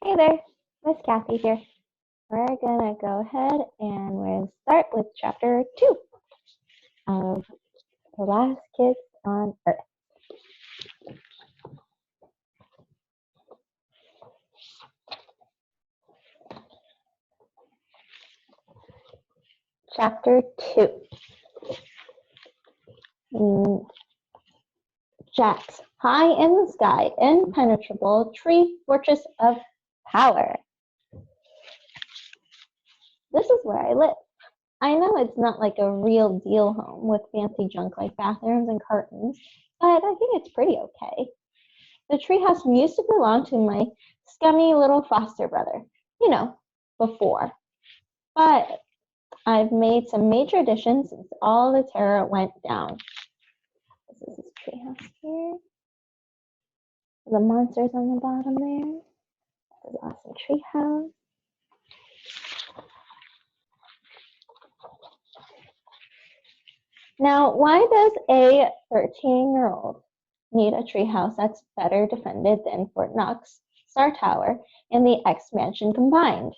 Hey there, Miss Cathy here. We're gonna go ahead and we're gonna start with chapter 2 of The Last Kids on Earth. Chapter 2. Jack's high in the sky, impenetrable tree fortress of power. This is where I live. I know it's not like a real deal home with fancy junk like bathrooms and curtains, but I think it's pretty okay. The treehouse used to belong to my scummy little foster brother, before. But I've made some major additions since all the terror went down. This is his treehouse here. The monsters on the bottom there. This awesome treehouse. Now, why does a 13-year-old need a treehouse that's better defended than Fort Knox, Star Tower, and the X Mansion combined?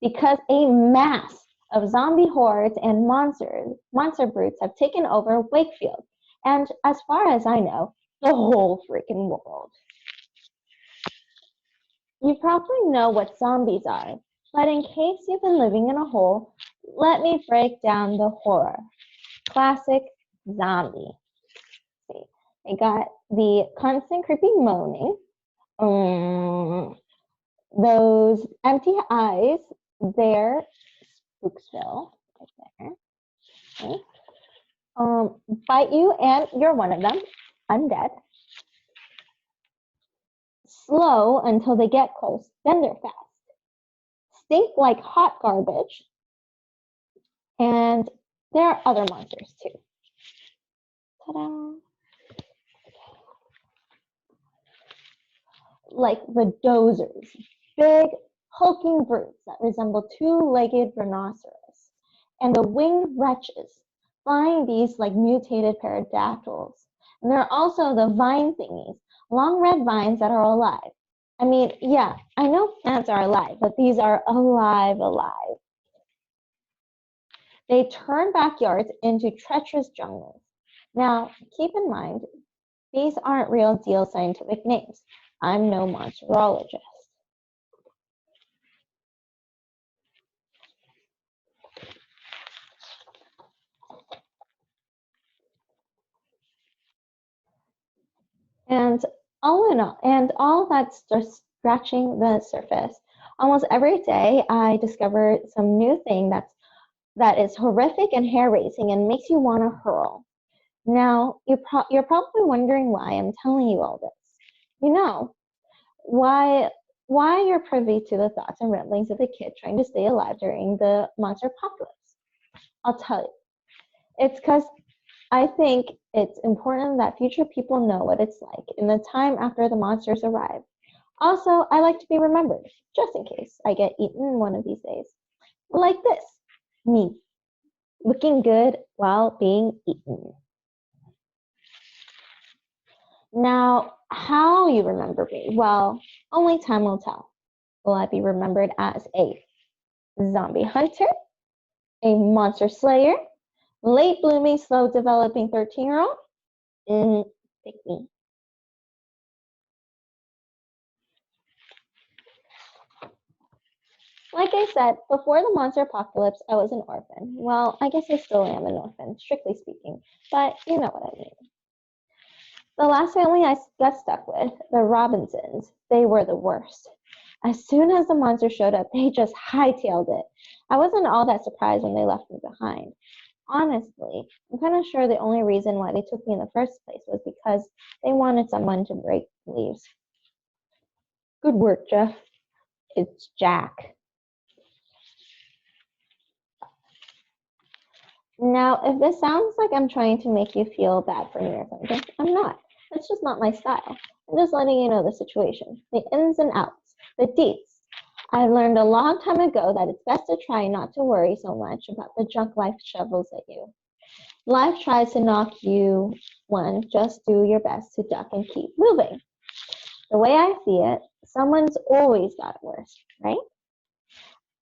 Because a mass of zombie hordes and monster brutes have taken over Wakefield, and as far as I know, the whole freaking world. You probably know what zombies are, but in case you've been living in a hole, let me break down the horror. Classic zombie. See, they got the constant creepy moaning, those empty eyes there, Spooksville, right there. Okay. Bite you and you're one of them, undead. Slow until they get close, then they're fast. Stink like hot garbage. And there are other monsters too. Ta-da! Like the dozers, big hulking brutes that resemble two-legged rhinoceros, and the winged wretches, flying beasts like mutated pterodactyls. And there are also the vine thingies, long red vines that are alive. I mean, yeah, I know plants are alive, but these are alive. They turn backyards into treacherous jungles. Now, keep in mind, these aren't real deal scientific names. I'm no monsterologist. And all that's just scratching the surface. Almost every day, I discover some new thing that is horrific and hair-raising and makes you want to hurl. Now, you're probably wondering why I'm telling you all this. You know, why you're privy to the thoughts and ramblings of a kid trying to stay alive during the monster apocalypse. I'll tell you. It's because I think it's important that future people know what it's like in the time after the monsters arrive. Also, I like to be remembered, just in case I get eaten one of these days. Like this, me, looking good while being eaten. Now, how you remember me? Well, only time will tell. Will I be remembered as a zombie hunter, a monster slayer, late blooming, slow developing 13-year-old? Pick me. Like I said, before the monster apocalypse, I was an orphan. Well, I guess I still am an orphan, strictly speaking, but you know what I mean. The last family I got stuck with, the Robinsons, they were the worst. As soon as the monster showed up, they just hightailed it. I wasn't all that surprised when they left me behind. Honestly, I'm kind of sure the only reason why they took me in the first place was because they wanted someone to break the leaves. Good work, Jeff. It's Jack. Now, if this sounds like I'm trying to make you feel bad for me or something, I'm not. That's just not my style. I'm just letting you know the situation, the ins and outs, the deets. I learned a long time ago that it's best to try not to worry so much about the junk life shovels at you. Life tries to knock you one, just do your best to duck and keep moving. The way I see it, Someone's always got it worse, right?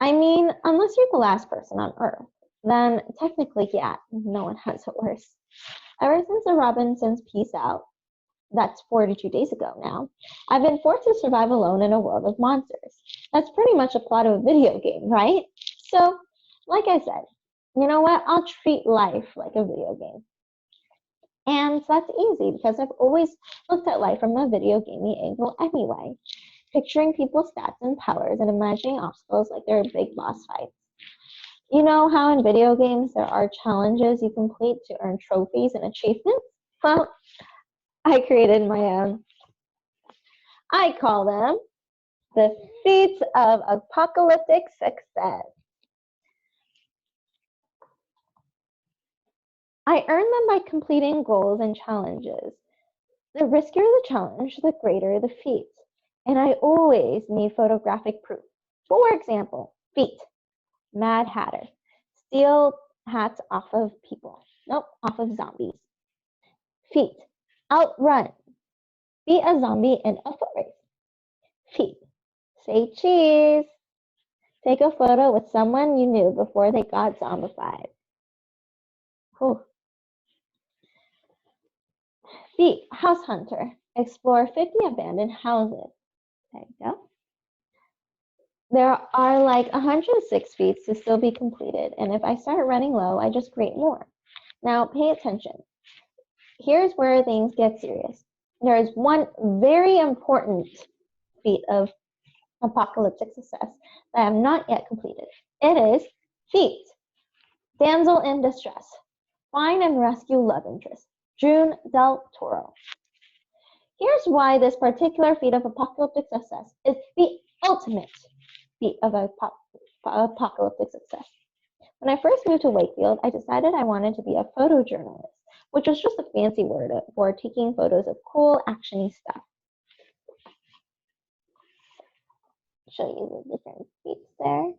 I mean, unless you're the last person on Earth, then technically, yeah, no one has it worse. Ever since the Robinsons' peace out, that's 42 days ago now, I've been forced to survive alone in a world of monsters. That's pretty much a plot of a video game, right? So, like I said, you know what? I'll treat life like a video game. And that's easy because I've always looked at life from a video gamey angle anyway, picturing people's stats and powers and imagining obstacles like they're big boss fights. You know how in video games there are challenges you complete to earn trophies and achievements? Well, I created my own. I call them the feats of apocalyptic success. I earn them by completing goals and challenges. The riskier the challenge, the greater the feat. And I always need photographic proof. For example, feat, Mad Hatter, steal hats off of people. Nope, off of zombies. Feat, outrun, beat a zombie in a foot race. Feat, say cheese, take a photo with someone you knew before they got zombified. Whew. Feat, house hunter, explore 50 abandoned houses. There you go. There are like 106 feats to still be completed, and if I start running low, I just create more. Now, pay attention. Here's where things get serious. There is one very important feat of apocalyptic success that I have not yet completed. It is feat, damsel in distress, find and rescue love interest, June Del Toro. Here's why this particular feat of apocalyptic success is the ultimate feat of apocalyptic success. When I first moved to Wakefield, I decided I wanted to be a photojournalist, which was just a fancy word for taking photos of cool, actiony stuff. Show you the different feats there.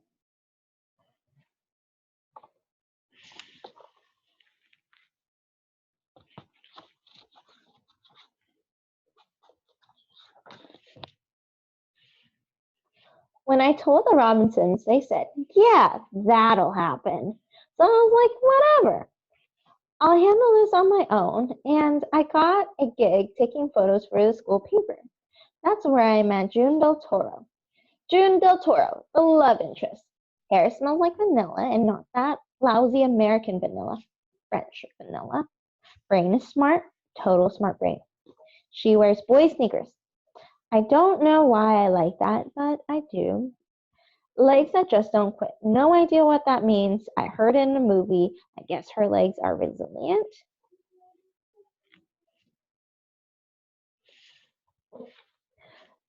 When I told the Robinsons, they said, yeah, that'll happen. So I was like, whatever. I'll handle this on my own, and I got a gig taking photos for the school paper. That's where I met June Del Toro. June Del Toro, the love interest. Hair smells like vanilla and not that lousy American vanilla, French vanilla. Brain is smart, total smart brain. She wears boy sneakers. I don't know why I like that, but I do. Legs that just don't quit. No idea what that means. I heard it in a movie. I guess her legs are resilient.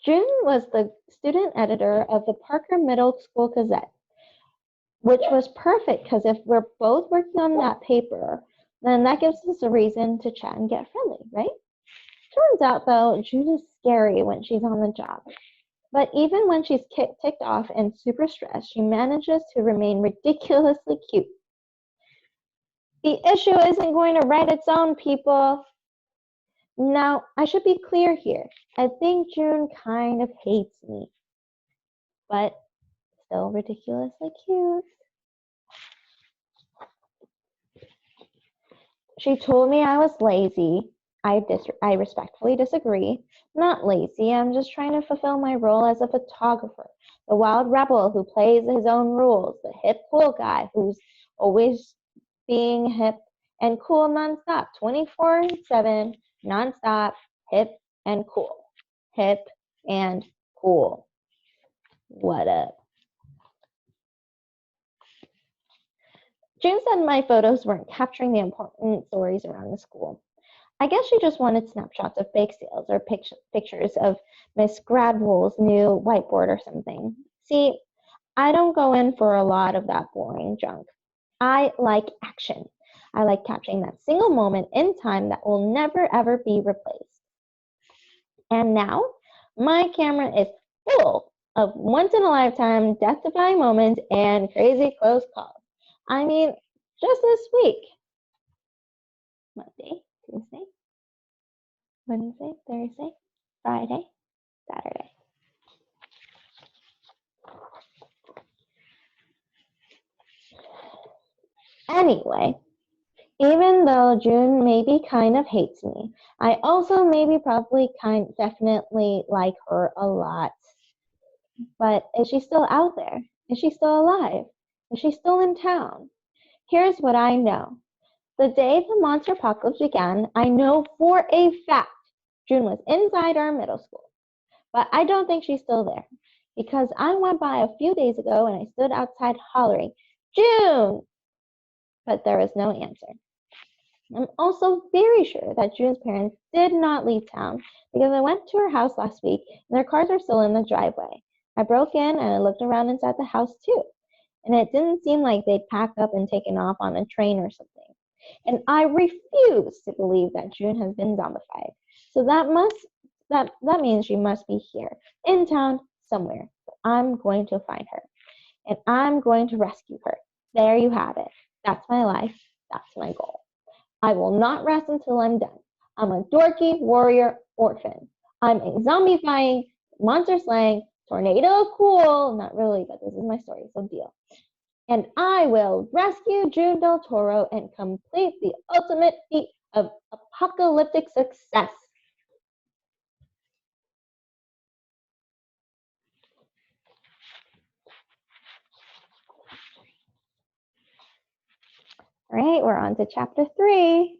June was the student editor of the Parker Middle School Gazette, which was perfect because if we're both working on that paper, then that gives us a reason to chat and get friendly, right? Turns out, though, June is scary when she's on the job. But even when she's ticked off and super stressed, she manages to remain ridiculously cute. The issue isn't going to write its own, people. Now, I should be clear here. I think June kind of hates me, but still ridiculously cute. She told me I was lazy. I respectfully disagree. Not lazy, I'm just trying to fulfill my role as a photographer, the wild rebel who plays his own rules, the hip cool guy who's always being hip and cool nonstop, 24/7, nonstop, hip and cool. Hip and cool. What up? June said my photos weren't capturing the important stories around the school. I guess she just wanted snapshots of bake sales or pictures of Miss Gradwool's new whiteboard or something. See, I don't go in for a lot of that boring junk. I like action. I like capturing that single moment in time that will never ever be replaced. And now, my camera is full of once-in-a-lifetime, death-defying moments and crazy close calls. I mean, just this week. Monday, Tuesday, Wednesday, Thursday, Friday, Saturday. Anyway, even though June maybe kind of hates me, I also maybe probably definitely like her a lot. But is she still out there? Is she still alive? Is she still in town? Here's what I know. The day the monster apocalypse began, I know for a fact June was inside our middle school. But I don't think she's still there because I went by a few days ago and I stood outside hollering, June! But there was no answer. I'm also very sure that June's parents did not leave town because I went to her house last week and their cars are still in the driveway. I broke in and I looked around inside the house too, and it didn't seem like they'd packed up and taken off on a train or something. And I refuse to believe that June has been zombified. So that means she must be here in town somewhere. So I'm going to find her and I'm going to rescue her. There you have it. That's my life. That's my goal. I will not rest until I'm done. I'm a dorky warrior orphan. I'm a zombifying, monster slaying, tornado cool. Not really, but this is my story, so deal. And I will rescue June Del Toro and complete the ultimate feat of apocalyptic success. All right, we're on to chapter 3.